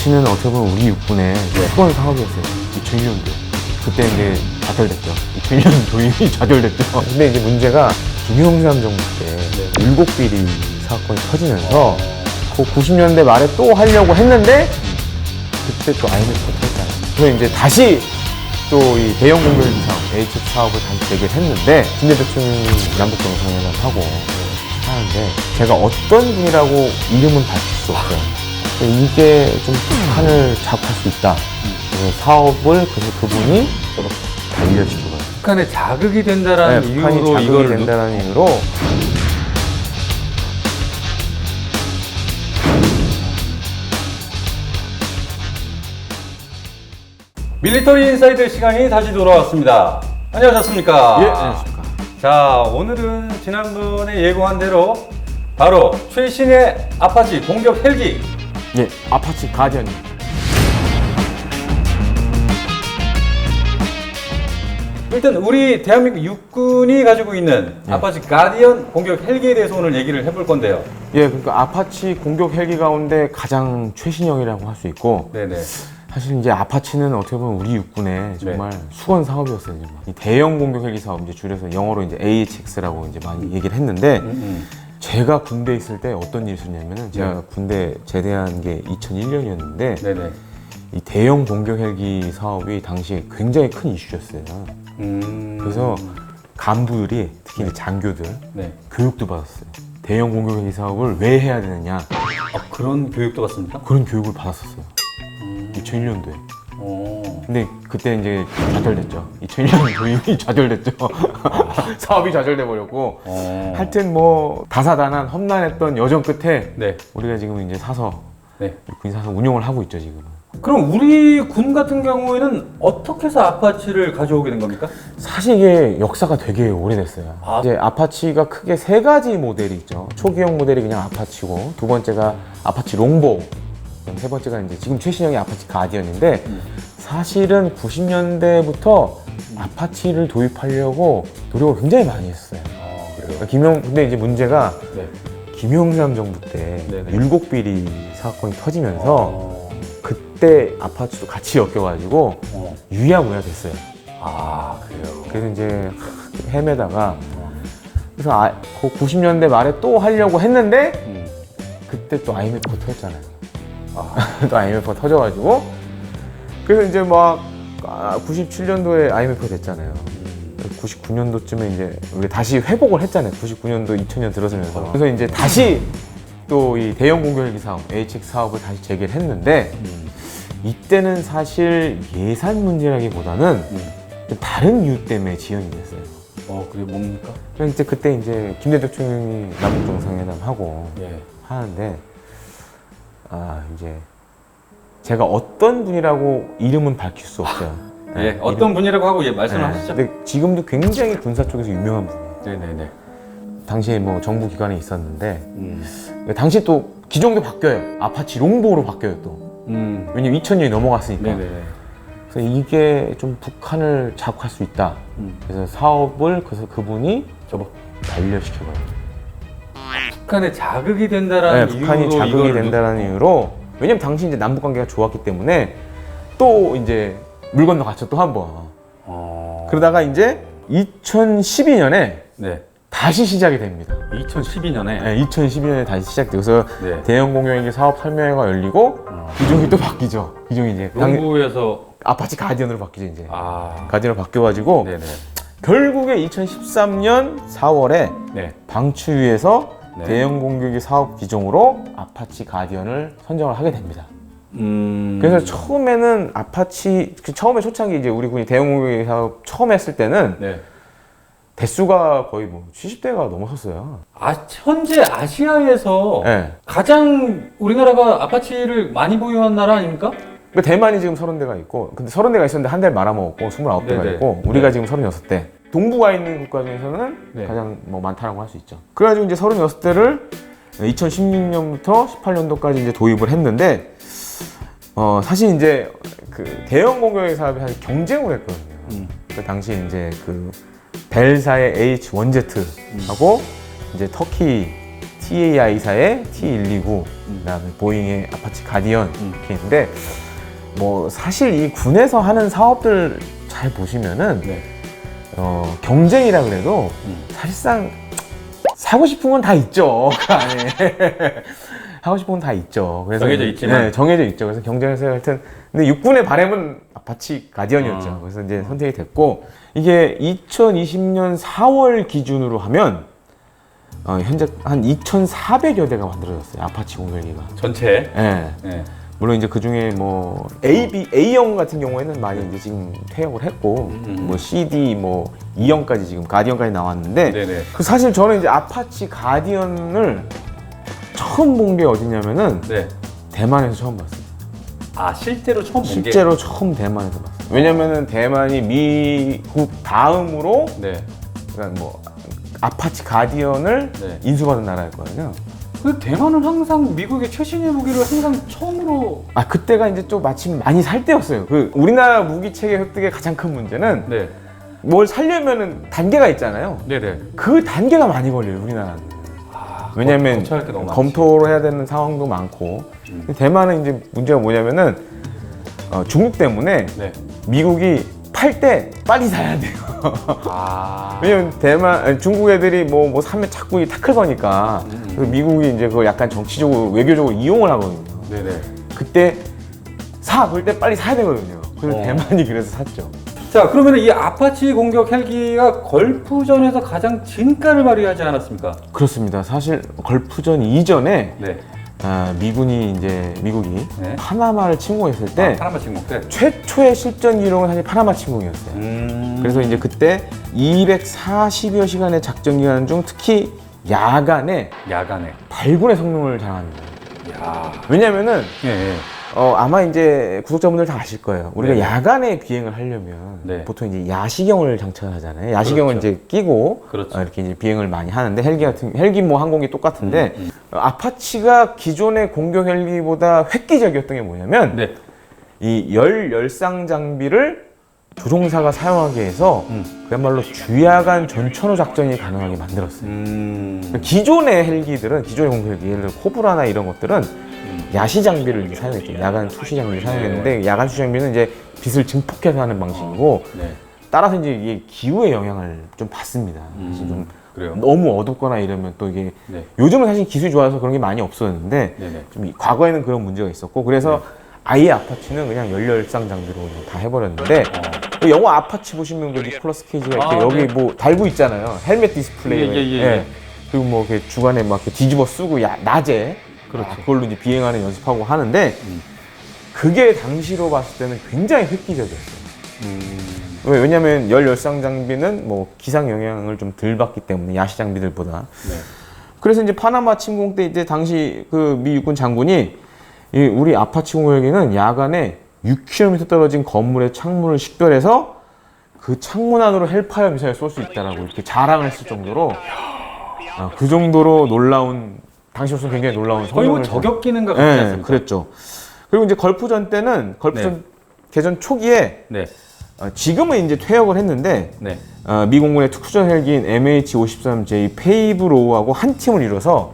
아파치는 어떻게 보면 우리 육군의 수건 사업이었어요. 2001년도. 그때 이제 좌절됐죠. 2001년 도입이 좌절됐죠. 근데 이제 문제가 김영삼 정부 때 율곡비리 사건이 터지면서 그 90년대 말에 또 하려고 했는데 그때 또 IMF 터졌잖아요. 그래서 이제 다시 또 이 대형 공격기 사업, HF 사업을 다시 재개했는데 김대 대통령이 남북 정상회담하고 하는데 제가 어떤 분이라고 이름은 밝힐 수 없어요. 이게 좀 북한을 자극할 수 있다. 그래서 사업을 그래서 그분이 단련시켜봐요. 북한에 자극이 된다라는 네, 이유로 북한이 자극이 이거를 된다는 이유로 밀리터리 인사이드 시간이 다시 돌아왔습니다. 안녕하셨습니까? 예, 안녕하십니까. 자, 오늘은 지난번에 예고한 대로 바로 최신의 아파치 공격 헬기. 예, 아파치 가디언. 일단 우리 대한민국 육군이 가지고 있는 아파치 가디언 공격 헬기에 대해서 오늘 얘기를 해볼 건데요. 예, 그러니까 아파치 공격 헬기 가운데 가장 최신형이라고 할 수 있고 네네. 사실 이제 아파치는 어떻게 보면 우리 육군의 정말 수건 사업이었어요. 정말. 이 대형 공격 헬기 사업 이제 줄여서 영어로 이제 AHX라고 이제 많이 얘기를 했는데 제가 군대에 있을 때 어떤 일이 있었냐면은 제가 군대 제대한 게 2001년이었는데 네네. 이 대형 공격 헬기 사업이 당시에 굉장히 큰 이슈였어요. 그래서 간부들이 특히 이제 장교들 네. 교육도 받았어요. 대형 공격 헬기 사업을 왜 해야 되느냐 아, 그런 교육도 받습니까? 그런 교육을 받았었어요. 2001년도에. 근데 그때 이제 좌절됐죠. 2001년 도입이 좌절됐죠. 사업이 좌절돼 버렸고. 하여튼 뭐 다사다난 험난했던 여정 끝에 네. 우리가 지금 이제 사서 네. 군 사서 운용을 하고 있죠 지금. 그럼 우리 군 같은 경우에는 어떻게 해서 아파치를 가져오게 된 겁니까? 사실 이게 역사가 되게 오래됐어요. 이제 아파치가 크게 세 가지 모델이 있죠. 초기형 모델이 그냥 아파치고, 두 번째가 아파치 롱보, 세 번째가 이제 지금 최신형의 아파치 가디언인데 사실은 90년대부터 아파치를 도입하려고 노력을 굉장히 많이 했어요. 그래요? 근데 이제 문제가 김영삼 정부 때 율곡비리 사건이 터지면서 그때 아파치도 같이 엮여가지고 유야무야 됐어요. 아, 그래요. 그래서 이제 헤매다가 그래서 그 90년대 말에 또 하려고 했는데 그때 또 IMF가 터졌잖아요. 또 IMF가 터져가지고 그래서 이제 막 97년도에 IMF가 됐잖아요. 99년도쯤에 이제 우리 다시 회복을 했잖아요. 99년도 2000년 들어서면서 그래서 이제 다시 또 이 대형 공격 헬기 사업, AHX 사업을 다시 재개를 했는데 이때는 사실 예산 문제라기보다는 좀 다른 이유 때문에 지연이 됐어요. 그게 뭡니까? 그래서 이제 그때 이제 김대 대통령이 남북 정상회담 하고 하는데 이제 제가 어떤 분이라고 이름은 밝힐 수 없어요. 어떤 분이라고 하고 말씀을 하시죠. 근데 지금도 굉장히 군사 쪽에서 유명한 분이에요. 네네네. 당시에 뭐 정부 기관에 있었는데 당시 또 기종도 바뀌어요. 아파치 롱보로 바뀌어요 또. 왜냐면 2000년이 넘어갔으니까. 네네네. 그래서 이게 좀 북한을 자극할 수 있다. 그래서 사업을 그래서 그분이 단련시켜봐요. 북한에 자극이 된다라는 이유로 북한이 자극이 된다는 이유로 왜냐면 당시 이제 남북 관계가 좋았기 때문에 또 이제 물 건너 갔죠 또 한 번. 그러다가 이제 2012년에 다시 시작이 됩니다. 2012년에? 네, 2012년에 다시 시작돼요. 그래서 대형 공격헬기 사업 설명회가 열리고 기종이 또 바뀌죠. 기종이 이제 롱보에서 아파치 가디언으로 바뀌죠 이제. 가디언으로 바뀌어가지고 결국에 2013년 4월에 방추위에서 대형 공격기 사업 기종으로 아파치 가디언을 선정을 하게 됩니다. 그래서 처음에는 처음에 초창기 이제 우리 군이 대형 공격기 사업 처음 했을 때는 대수가 거의 뭐 70대가 넘었었어요. 현재 아시아에서 가장 우리나라가 아파치를 많이 보유한 나라 아닙니까? 그러니까 대만이 지금 30대가 있고, 근데 30대가 있었는데 한 대를 말아먹었고 29대가 있고, 우리가 지금 36대. 동북아에 있는 국가 중에서는 가장 뭐 많다라고 할 수 있죠. 그래가지고 이제 36대를 2016년부터 18년도까지 이제 도입을 했는데, 사실 이제 그 대형 공격의 사업이 사실 경쟁을 했거든요. 그 당시에 이제 그 벨사의 H1Z하고 이제 터키 TAI사의 T129, 그다음에 보잉의 아파치 가디언 이렇게 있는데 뭐 사실 이 군에서 하는 사업들 잘 보시면은 네. 경쟁이라 그래도 사실상 사고 싶은 건 다 있죠. 그 안에 하고 싶은 건 다 있죠. 그래서 정해져 있지만. 네, 정해져 있죠. 그래서 경쟁에서 하여튼 근데 육군의 바람은 아파치 가디언이었죠. 그래서 이제 선택이 됐고 이게 2020년 4월 기준으로 하면 현재 한 2,400여 대가 만들어졌어요. 아파치 공격기가. 전체. 네. 네. 물론 이제 그 중에 뭐 A형 같은 경우에는 많이 이제 지금 퇴역을 했고 뭐 CD 뭐 E형까지 지금 가디언까지 나왔는데 네네. 그 사실 저는 이제 아파치 가디언을 처음 본 게 어디냐면은 네. 대만에서 처음 봤어요. 아, 실제로 처음 본 게. 실제로 처음 대만에서 봤어요. 왜냐면은 대만이 미국 다음으로 네. 그러니까 뭐 아파치 가디언을 네. 인수받은 나라였거든요. 그 대만은 항상 미국의 최신의 무기를 항상 처음으로. 아 그때가 이제 좀 마침 많이 살 때였어요. 그 우리나라 무기 체계 획득의 가장 큰 문제는 네. 뭘 살려면은 단계가 있잖아요. 네네. 그 단계가 많이 걸려요, 우리나라는. 왜냐면 검토할 게 너무 많지. 검토를 해야 되는 상황도 많고. 대만은 이제 문제가 뭐냐면은 중국 때문에 네. 미국이 팔 때 빨리 사야 돼요. 아. 왜냐면 중국 애들이 뭐 사면 자꾸 타클 거니까. 그래서 미국이 이제 그걸 약간 정치적으로 외교적으로 이용을 하거든요. 네네. 그때 그럴 때 빨리 사야 되거든요. 그래서 대만이 그래서 샀죠. 자, 그러면 이 아파치 공격 헬기가 걸프전에서 가장 진가를 발휘하지 않았습니까? 그렇습니다. 사실 걸프전 이전에 네. 미국이 네. 파나마를 침공했을 때 파나마 침공 때. 최초의 실전 기록은 사실 파나마 침공이었어요. 그래서 이제 그때 240여 시간의 작전 기간 중 특히 야간에 발군의 성능을 자랑합니다. 야. 왜냐면은 예. 아마 이제 구독자분들 다 아실 거예요. 우리가 네. 야간에 비행을 하려면 네. 보통 이제 야시경을 장착을 하잖아요. 야시경을 그렇죠. 이제 끼고 그렇죠. 이렇게 이제 비행을 많이 하는데 헬기 뭐 항공기 똑같은데 아파치가 기존의 공격 헬기보다 획기적이었던 게 뭐냐면 네. 이 열상 장비를 조종사가 사용하게 해서 그야말로 주야간 전천후 작전이 가능하게 만들었어요. 그러니까 기존의 헬기들은 기존의 공격 헬기 예를 들어 코브라나 이런 것들은 야시 장비를 이제 사용했죠. 야간 투시 장비를 사용했는데 야간 투시 장비는 이제 빛을 증폭해서 하는 방식이고 네. 따라서 이제 이게 기후의 영향을 좀 받습니다. 사실 좀 그래요. 너무 어둡거나 이러면 또 이게 네. 요즘은 사실 기술이 좋아서 그런 게 많이 없었는데 네네. 좀 과거에는 그런 문제가 있었고 그래서 아예 아파치는 그냥 열상 장비로 그냥 다 해버렸는데 그 영화 아파치 보시면 그 니콜라스 케이지가 이렇게 여기 네. 뭐 달고 있잖아요. 헬멧 디스플레이. 예. 그리고 뭐 이렇게 주간에 막 이렇게 뒤집어 쓰고 낮에 그렇죠. 그걸로 이제 비행하는 연습하고 하는데 그게 당시로 봤을 때는 굉장히 획기적이었어요. 왜냐면 열상 장비는 뭐 기상 영향을 좀 덜 받기 때문에 야시 장비들보다. 네. 그래서 이제 파나마 침공 때 이제 당시 그 미 육군 장군이 우리 아파치 공격기는 야간에 6km 떨어진 건물의 창문을 식별해서 그 창문 안으로 헬파이어 미사일 쏠 수 있다라고 이렇게 자랑을 했을 정도로 그 정도로 놀라운 당시로서는 굉장히 놀라운 거의 뭐 성능을 저격 기능과 같지 네, 않습니까? 그랬죠. 그리고 이제 걸프전 때는 걸프전 개전 초기에 네. 지금은 이제 퇴역을 했는데 네. 미 공군의 특수전 헬기인 MH-53J 페이브로우하고 한 팀을 이뤄서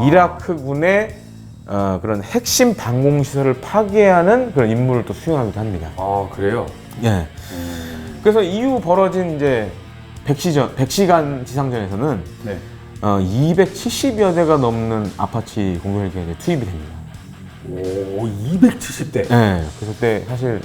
이라크군의 그런 핵심 방공시설을 파괴하는 그런 임무를 또 수행하기도 합니다. 아, 그래요? 예. 그래서 이후 벌어진 이제 100시간 지상전에서는 네. 270여 대가 넘는 아파치 공격 헬기가 이제 투입이 됩니다. 오, 270대. 네, 그래서 그때 사실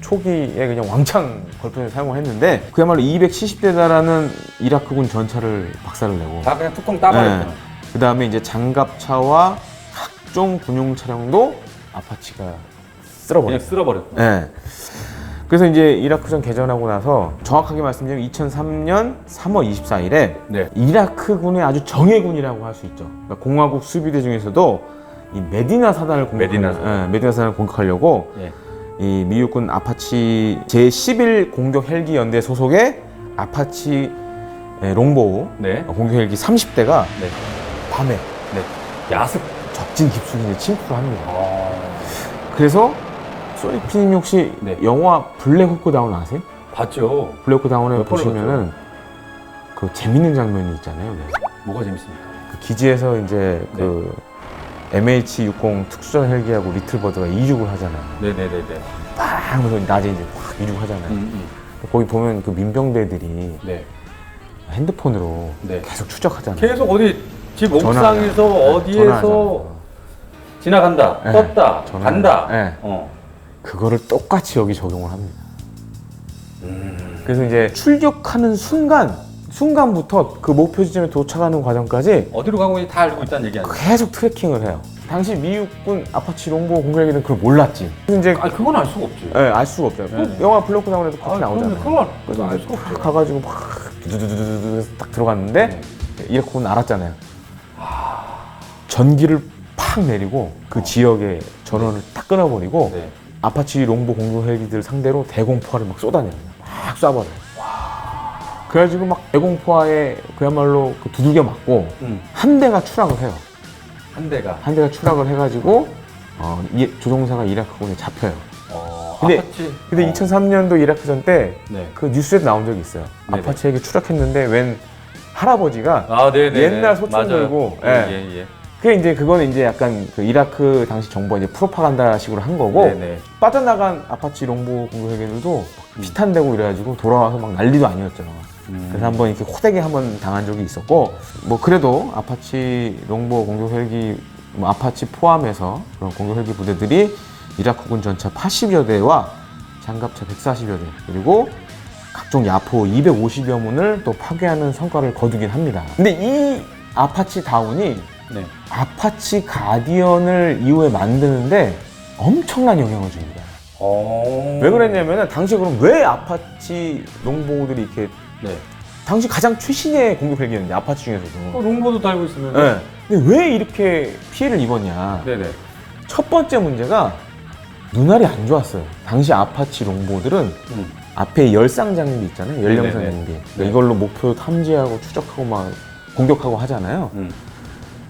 초기에 그냥 왕창 걸프전을 사용을 했는데 그야말로 270대다라는 이라크군 전차를 박살을 내고 다 그냥 뚜껑 따버렸구나. 그 다음에 이제 장갑차와 각종 군용 차량도 아파치가 쓸어버렸어요. 그냥 쓸어버렸고. 네. 그래서 이제 이라크전 개전하고 나서 정확하게 말씀드리면 2003년 3월 24일에 네. 이라크군의 아주 정예군이라고 할 수 있죠. 그러니까 공화국 수비대 중에서도 이 메디나 사단을 공격하려고 네. 이 미국군 아파치 제11 공격 헬기 연대 소속의 아파치 롱보우 네. 공격 헬기 30대가 네. 밤에 야습. 적진 깊숙이 침투를 합니다. 그래서 소닉 피디님 혹시 네. 영화 블랙 호크 다운 아세요? 봤죠. 블랙 호크 다운에 몇 번을 보시면은 그 재밌는 장면이 있잖아요. 네. 뭐가 재밌습니까? 그 기지에서 이제 그 MH-60 특수전 헬기하고 리틀버드가 이륙을 하잖아요. 네네네네. 팍 하면서 낮에 이제 확 이륙하잖아요. 거기 보면 그 민병대들이 네. 핸드폰으로 네. 계속 추적하잖아요. 계속 어디 집 전화. 옥상에서 네, 어디에서 전화하잖아요. 지나간다, 네. 떴다, 전화. 간다. 네. 그거를 똑같이 여기 적용을 합니다. 그래서 이제 출격하는 순간부터 그 목표 지점에 도착하는 과정까지 어디로 가고 있는지 다 알고 있다는 얘기 아니에요? 계속 트래킹을 해요. 당시 미육군 아파치 롱보 공격기는 그걸 몰랐지. 그래서 이제 아니 그건 알 수가 없지. 알 수가 없잖아요. 네. 영화 블록크 나오는데도 그렇게 나오잖아요. 그건 그래서 알 이제 수가 없죠. 팍 가가지고 막 두두두두두 딱 들어갔는데 이라크군은 알았잖아요. 전기를 팍 내리고 그 지역의 전원을 딱 끊어버리고 네. 아파치 롱보 공격 헬기들 상대로 대공포화를 막 쏟아냅니다. 막 쏴버려요. 그래가지고 막 대공포화에 그야말로 그 두들겨 맞고 한 대가 추락을 해요. 한 대가. 한 대가 추락을 해가지고 조종사가 이라크군에 잡혀요. 근데 아파치. 2003년도 이라크전 때 네. 그 뉴스에도 나온 적이 있어요. 네네. 아파치 헬기 추락했는데 웬 할아버지가 아, 네네. 옛날 소총 들고 예. 그게 이제 그거는 이제 약간 그 이라크 당시 정부가 이제 프로파간다식으로 한 거고 네네. 빠져나간 아파치 롱보 공격 헬기들도 피탄되고 이래가지고 돌아와서 막 난리도 아니었죠. 그래서 한번 이렇게 호되게 한번 당한 적이 있었고 뭐 그래도 아파치 롱보 공격 헬기 뭐 아파치 포함해서 그런 공격 헬기 부대들이 이라크군 전차 80여 대와 장갑차 140여 대 그리고 각종 야포 250여 문을 또 파괴하는 성과를 거두긴 합니다. 근데 이 아파치 다운이 네. 아파치 가디언을 이후에 만드는데 엄청난 영향을 줍니다. 왜 그랬냐면은 당시 그럼 왜 아파치 롱보들이 이렇게 네. 당시 가장 최신의 공격 헬기였는데 아파치 중에서도. 롱보도 달고 있으면. 네. 근데 왜 이렇게 피해를 입었냐? 네네. 첫 번째 문제가 눈알이 안 좋았어요. 당시 아파치 롱보들은 앞에 열상 장비 있잖아요. 연령선 네네네. 장비. 네. 이걸로 목표 탐지하고 추적하고 막 공격하고 하잖아요.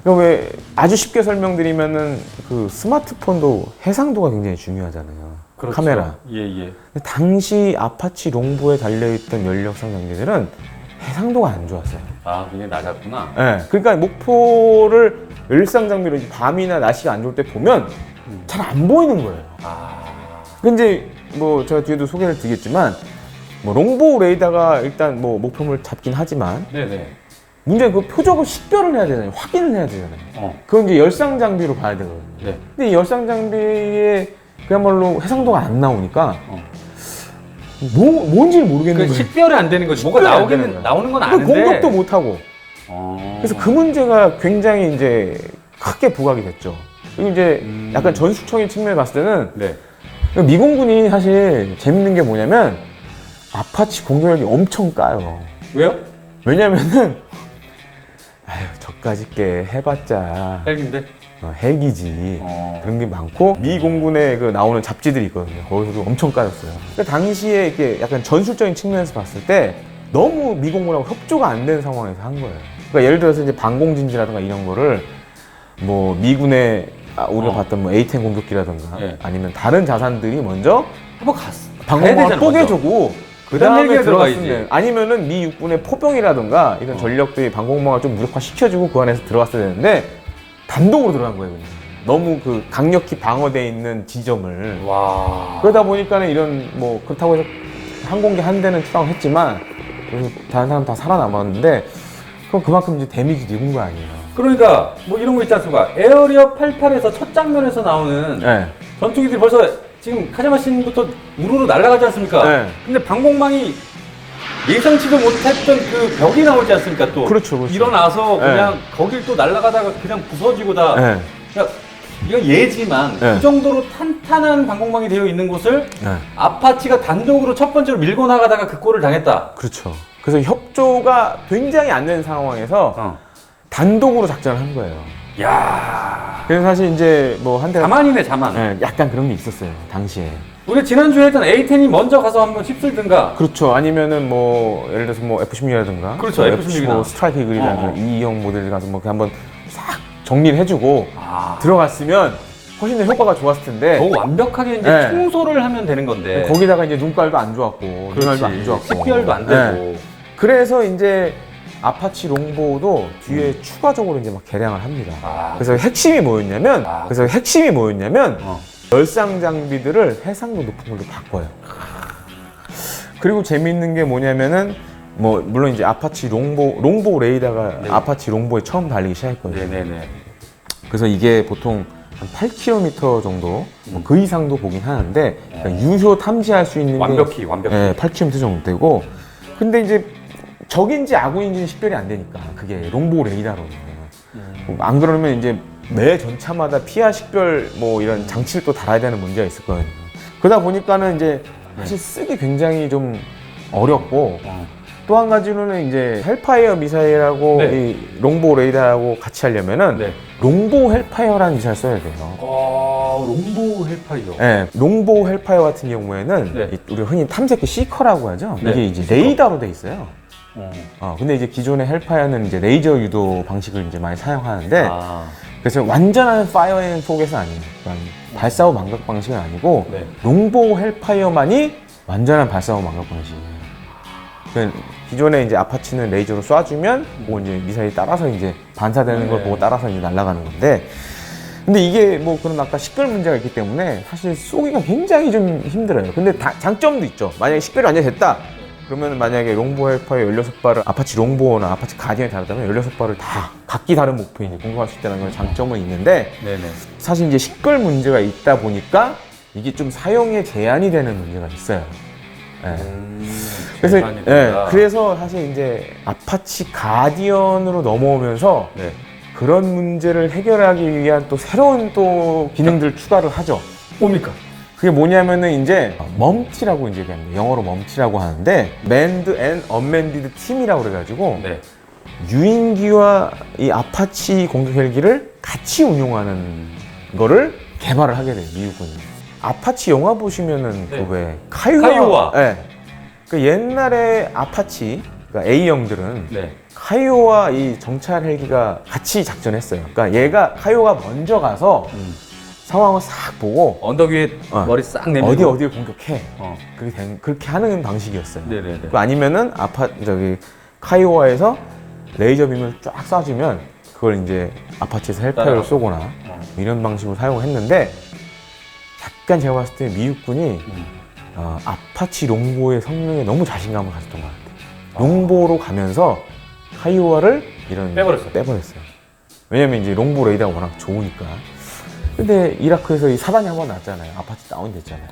그러니까 왜 아주 쉽게 설명드리면은 그 스마트폰도 해상도가 굉장히 중요하잖아요. 그렇죠. 카메라. 예. 근데 당시 아파치 롱보에 달려있던 연력상 장비들은 해상도가 안 좋았어요. 아, 그게 낮았구나. 네, 그러니까 목표를 열상 장비로 밤이나 날씨가 안 좋을 때 보면 잘 안 보이는 거예요. 근데 뭐 제가 뒤에도 소개를 드리겠지만 뭐 롱보 레이더가 일단 뭐 목표물 잡긴 하지만 네네. 문제는 그 표적을 식별을 해야 되잖아요. 확인을 해야 되잖아요. 그건 이제 열상 장비로 봐야 되거든요. 네. 근데 이 열상 장비에 그야말로 해상도가 안 나오니까 뭔지를 모르겠는 그 거예요. 식별이 안 되는 거지. 뭐가 식별이 안 되는 거야. 나오는 건 그 아는데. 공격도 못 하고. 그래서 그 문제가 굉장히 이제 크게 부각이 됐죠. 그리고 이제 약간 전술적인 측면에 봤을 때는 네. 미공군이 사실 재밌는 게 뭐냐면 아파치 공격력이 엄청 까요. 왜요? 왜냐면은 저까짓 게 해봤자 헬기인데. 헬기지. 그런 게 많고 미 공군에 그 나오는 잡지들이 있거든요. 거기서도 엄청 까였어요. 그러니까 당시에 이렇게 약간 전술적인 측면에서 봤을 때 너무 미 공군하고 협조가 안 되는 상황에서 한 거예요. 그러니까 예를 들어서 이제 방공진지라든가 이런 거를 뭐 미군의 우리가 봤던 뭐 A-10 공격기라든가 네. 아니면 다른 자산들이 먼저 한번 갔어. 방공망을 뽀개주고 그 다음에 헬기가 들어갔으면 들어가야지. 아니면은 미 육군의 포병이라든가 이런 전력들이 방공망을 좀 무력화시켜주고 그 안에서 들어갔어야 되는데 단독으로 들어간 거예요. 그냥. 너무 그 강력히 방어되어 있는 지점을 와. 그러다 보니까는 이런 뭐 그렇다고 해서 항공기 한 대는 추락을 했지만 그래서 다른 사람 다 살아남았는데 그럼 그만큼 이제 데미지 입은 거 아니에요. 그러니까 뭐 이런 거 있지 않습니까? 에어리어 88에서 첫 장면에서 나오는 네. 전투기들이 벌써 지금 카자마신부터 우르르 날아가지 않습니까? 네. 근데 방공망이 예상치도 못했던 그 벽이 나오지 않습니까? 또 그렇죠. 일어나서 네. 그냥 거길 또 날아가다가 그냥 부서지고 다. 네. 그러니까 이건 예지만 네. 그 정도로 탄탄한 방공망이 되어 있는 곳을 네. 아파치가 단독으로 첫 번째로 밀고 나가다가 그 꼴을 당했다. 그렇죠. 그래서 협조가 굉장히 안 되는 상황에서 단독으로 작전을 한 거예요. 야. 그래서 사실 이제 뭐 한 대가 자만이네, 자만. 네, 약간 그런 게 있었어요 당시에. 우리 지난주에 했던 A10이 먼저 가서 한번 휩쓸든가. 그렇죠. 아니면은 뭐 예를 들어서 뭐 F-16이라든가 그렇죠, F-16 이나. 뭐 스트라이크 이글이라든가 이형 모델 가서 뭐 한번 싹 정리를 해주고 들어갔으면 훨씬 더 효과가 좋았을 텐데. 더 완벽하게 이제 네. 청소를 하면 되는 건데. 거기다가 이제 눈깔도 안 좋았고 눈알도 안 좋았고 식별도 안 되고. 그래서 이제 아파치 롱보우도 뒤에 추가적으로 이제 막 개량을 합니다. 아. 그래서 핵심이 뭐였냐면, 열상 장비들을 해상도 높은 걸로 바꿔요. 그리고 재밌는 게 뭐냐면은, 뭐 물론 이제 아파치 롱보우 레이더가 네. 아파치 롱보에 처음 달리기 시작했거든요. 네네네. 그래서 이게 보통 한 8km 정도, 뭐 그 이상도 보긴 하는데, 그러니까 유효 탐지할 수 있는 완벽히. 게 8km 정도 되고, 근데 이제 적인지 아군인지는 식별이 안 되니까, 그게 롱보우 레이더로는. 안 그러면 이제 매 전차마다 피하 식별 뭐 이런 장치를 또 달아야 되는 문제가 있을 거예요. 그러다 보니까는 이제 사실 쓰기 굉장히 좀 어렵고, 또 한 가지로는 이제 헬파이어 미사일하고 네. 이 롱보우 레이더하고 같이 하려면은 네. 롱보우 헬파이어라는 미사일 써야 돼요. 롱보우 헬파이어. 네, 롱보우 헬파이어 같은 경우에는 네. 우리가 흔히 탐색기 시커라고 하죠. 네. 이게 이제 레이더로 돼 있어요. 근데 이제 기존의 헬파이어는 이제 레이저 유도 방식을 이제 많이 사용하는데, 그래서 완전한 파이어 앤 포겟은 아니에요. 그러니까 발사 후 망각 방식은 아니고, 네. 롱보우 헬파이어만이 완전한 발사 후 망각 방식이에요. 그러니까 기존에 이제 아파치는 레이저로 쏴주면, 뭐 이제 미사일이 따라서 이제 반사되는 걸 네. 보고 따라서 이제 날아가는 건데, 근데 이게 뭐 그런 아까 식별 문제가 있기 때문에 사실 쏘기가 굉장히 좀 힘들어요. 근데 장점도 있죠. 만약에 식별이 완전히 됐다. 그러면 만약에 롱보우 헬파이어 16발을 아파치 롱보우나 아파치 가디언이 다르다면 16발을 다 각기 다른 목표에 이제 공격할 수 있다는 건 장점은 있는데, 네네. 사실 이제 식별 문제가 있다 보니까 이게 좀 사용에 제한이 되는 문제가 있어요. 예. 그래서 사실 이제 아파치 가디언으로 넘어오면서 네. 그런 문제를 해결하기 위한 또 새로운 또 기능들을 추가를 하죠. 뭡니까? 그게 뭐냐면은 이제 멈티라고 이제 영어로 멈티라고 하는데, Manned and Unmanned Team이라고 그래가지고 네. 유인기와 이 아파치 공격 헬기를 같이 운용하는 거를 개발을 하게 돼요, 미국군이. 아파치 영화 보시면은 네. 그 왜 카이오와, 카이오와. 네. 그 옛날에 아파치, 그러니까 A형들은 네. 카이오와 이 정찰 헬기가 같이 작전했어요. 그러니까 카이오가 먼저 가서 상황을 싹 보고 언덕 위에 머리 싹 내밀고 어디를 공격해. 그렇게 하는 방식이었어요. 네네네. 그 아니면은 카이오와에서 레이저 빔을 쫙 쏴주면 그걸 이제 아파치에서 헬파이어로 쏘거나 이런 방식으로 사용을 했는데, 약간 제가 봤을 때 미국군이 아파치 롱보의 성능에 너무 자신감을 가졌던 것 같아요. 롱보로 가면서 카이오와를 빼버렸어요. 왜냐면 이제 롱보 레이더가 워낙 좋으니까. 근데 이라크에서 이 사단이 한번 났잖아요. 아파치 다운됐잖아요.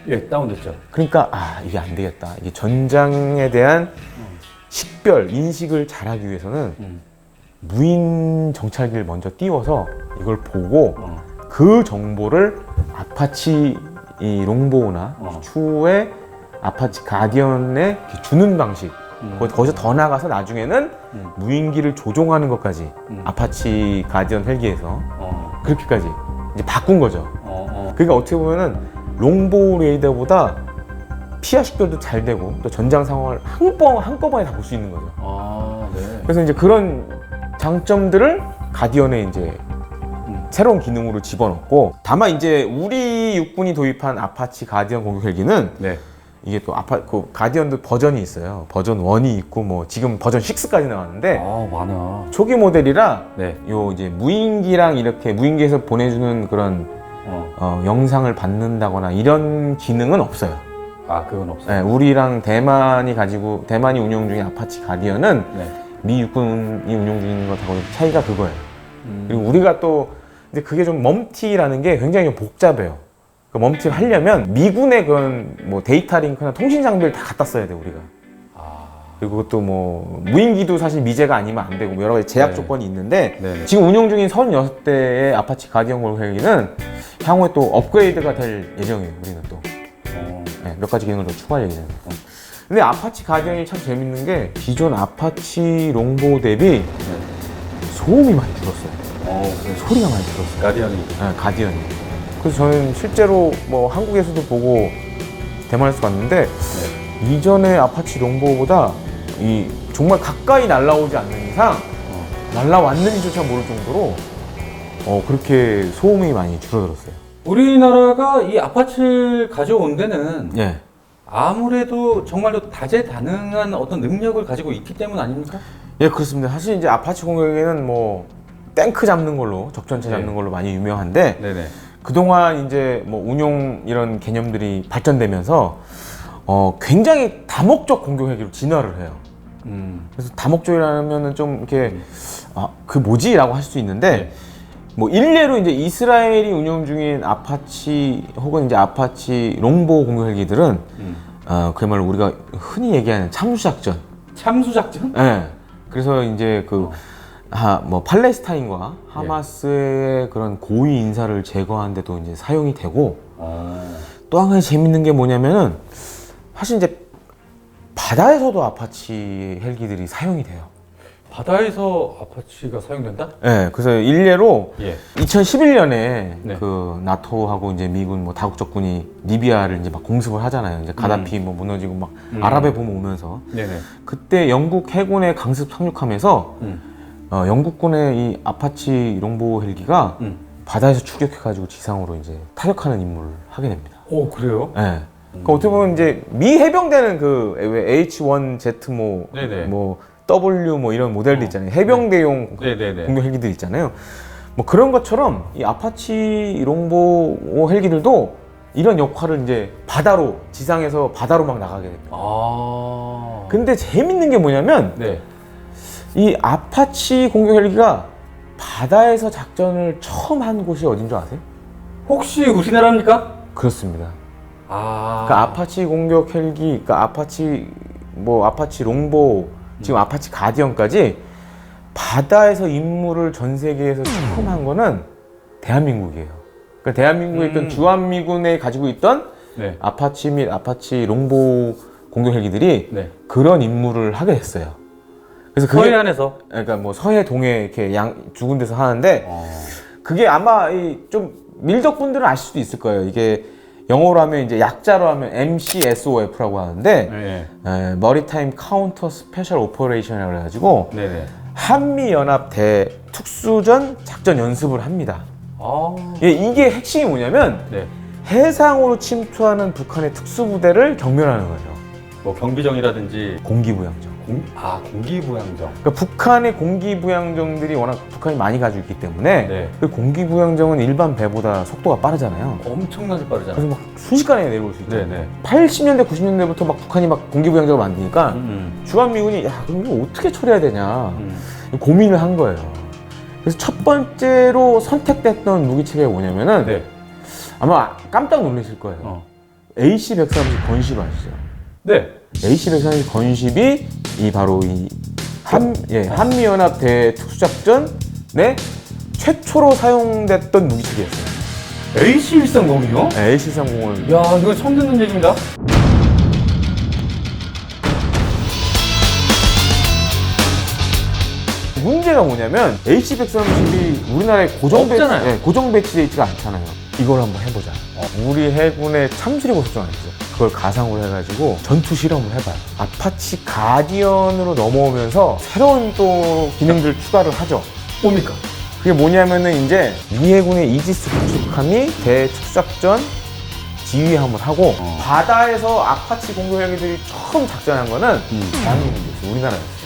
예, 다운됐죠. 그러니까 이게 안 되겠다. 이게 전장에 대한 식별, 인식을 잘하기 위해서는 무인 정찰기를 먼저 띄워서 이걸 보고 그 정보를 아파치 이 롱보우나 추후에 아파치 가디언에 주는 방식. 거기서 더 나가서 나중에는 무인기를 조종하는 것까지 아파치 가디언 헬기에서 그렇게까지 이제 바꾼 거죠. 그러니까 어떻게 보면은 롱보우 레이더보다 피하 식별도 잘 되고 또 전장 상황을 한꺼번에 다 볼 수 있는 거죠. 네. 그래서 이제 그런 장점들을 가디언에 이제 새로운 기능으로 집어넣고, 다만 이제 우리 육군이 도입한 아파치 가디언 공격 헬기는 네. 이게 또 그 가디언도 버전이 있어요. 버전 1이 있고 뭐 지금 버전 6까지 나왔는데, 많아. 초기 모델이라 네. 요 이제 무인기랑 이렇게 무인기에서 보내주는 그런 영상을 받는다거나 이런 기능은 없어요. 그건 없어요. 네, 우리랑 대만이 운용 중인 아파치 가디언은 네. 미 육군이 운용 중인 것하고 차이가 그거예요. 그리고 우리가 또 이제 그게 좀 멈티라는 게 굉장히 좀 복잡해요. 그 멈티를 하려면 미군의 그런 뭐 데이터 링크나 통신 장비를 다 갖다 써야 돼, 우리가. 그리고 그것도 뭐 무인기도 사실 미제가 아니면 안 되고 뭐 여러 가지 제약 조건이 있는데, 네. 지금 운용 중인 36대의 아파치 가디언 공격 헬기는 향후에 또 업그레이드가 될 예정이에요, 우리는 또. 네, 몇 가지 기능을 더 추가할 예정이에요. 근데 아파치 가디언이 참 재밌는 게 기존 아파치 롱보우 대비 소음이 많이 줄었어요. 소리가 많이 줄었어요. 가디언이. 네, 가디언이. 그래서 저는 실제로 뭐 한국에서도 보고 대만에서 봤는데, 이전의 아파치 롱보우보다 이 정말 가까이 날라오지 않는 이상 날라왔는지조차 모를 정도로 그렇게 소음이 많이 줄어들었어요. 우리나라가 이 아파치를 가져온 데는 예. 아무래도 정말로 다재다능한 어떤 능력을 가지고 있기 때문 아닙니까? 예, 그렇습니다. 사실 이제 아파치 공격에는 뭐 탱크 잡는 걸로, 적전차 네. 잡는 걸로 많이 유명한데 네네. 그동안 이제 뭐 운용 이런 개념들이 발전되면서 굉장히 다목적 공격 헬기로 진화를 해요. 그래서 다목적이라면은 좀 이렇게 그 뭐지라고 할 수 있는데 네. 뭐 일례로 이제 이스라엘이 운용 중인 아파치 혹은 이제 아파치 롱보 공격 헬기들은 그야말로 우리가 흔히 얘기하는 참수작전. 참수작전? 예. 그래서 이제 뭐 팔레스타인과 하마스의 그런 고위 인사를 제거하는 데도 이제 사용이 되고 또 한 가지 재밌는 게 뭐냐면은 사실 이제 바다에서도 아파치 헬기들이 사용이 돼요. 바다에서 아파치가 사용된다? 예. 그래서 일례로 예. 2011년에 네. 그 나토하고 이제 미군 뭐 다국적군이 리비아를 이제 막 공습을 하잖아요. 이제 가다피 뭐 무너지고 막 아랍의 봄 오면서 네네. 그때 영국 해군의 강습 상륙하면서 영국군의 이 아파치 롱보 헬기가 바다에서 추격해가지고 지상으로 이제 타격하는 임무를 하게 됩니다. 오, 그래요? 예. 그 어떻게 보면 이제 미 해병대는 그 왜 H1Z 네네. 뭐 W 뭐 이런 모델들 있잖아요. 해병대용 네네네. 공격 헬기들 있잖아요. 뭐 그런 것처럼 이 아파치 롱보 헬기들도 이런 역할을 이제 바다로 지상에서 바다로 막 나가게 됩니다. 아. 근데 재밌는 게 뭐냐면 네. 이 아파치 공격 헬기가 바다에서 작전을 처음 한 곳이 어딘 줄 아세요? 혹시 우리나라입니까? 그렇습니다. 아. 그러니까 아파치 공격 헬기, 그러니까 아파치 롱보, 지금 아파치 가디언까지 바다에서 임무를 전 세계에서 처음 한 거는 대한민국이에요. 그러니까 대한민국에 있던 주한미군에 가지고 있던 네. 아파치 및 아파치 롱보 공격 헬기들이 네. 그런 임무를 하게 됐어요. 그래서 서해안에서. 그러니까 뭐 서해 동해 이렇게 두 군데서 하는데 그게 아마 좀 밀덕분들은 아실 수도 있을 거예요. 이게 영어로 하면 이제 약자로 하면 MCSOF라고 하는데 네. 머리타임 카운터 스페셜 오퍼레이션이라고 해가지고 네네. 한미연합 대특수전 작전 연습을 합니다. 아. 이게 핵심이 뭐냐면 네. 해상으로 침투하는 북한의 특수부대를 경멸하는 거예요. 뭐 경비정이라든지 공기부양정. 공기부양정. 그러니까 북한의 공기부양정들이 워낙 북한이 많이 가지고 있기 때문에 네. 그 공기부양정은 일반 배보다 속도가 빠르잖아요. 엄청나게 빠르잖아요. 그래서 막 순식간에 내려올 수 있죠. 네네. 80년대, 90년대부터 막 북한이 막 공기부양정을 만드니까 주한미군이 야, 그럼 이거 어떻게 처리해야 되냐 고민을 한 거예요. 그래서 첫 번째로 선택됐던 무기체계가 뭐냐면은 네. 아마 깜짝 놀라실 거예요. AC-130 건시로 아시죠? 네. AC-130 건십이 바로 한미연합 대특수작전의 최초로 사용됐던 무기체계였어요. AC-130이요? 네, AC-130은 야, 이거 처음 듣는 얘기입니다. 문제가 뭐냐면 AC-130이 우리나라에 없잖아요. 고정 배치되어 있지가 않잖아요. 이걸 한번 해보자. 우리 해군의 참수리 고속정 아시죠? 그걸 가상으로 해가지고 전투 실험을 해봐요. 아파치 가디언으로 넘어오면서 새로운 또 기능들을 추가를 하죠. 뭡니까? 그게 뭐냐면은 이제 미 해군의 이지스 구축함이 대특수작전 지휘함을 하고 바다에서 아파치 공격 헬기들이 처음 작전한 거는 대한민국이었어요. 우리나라였어요.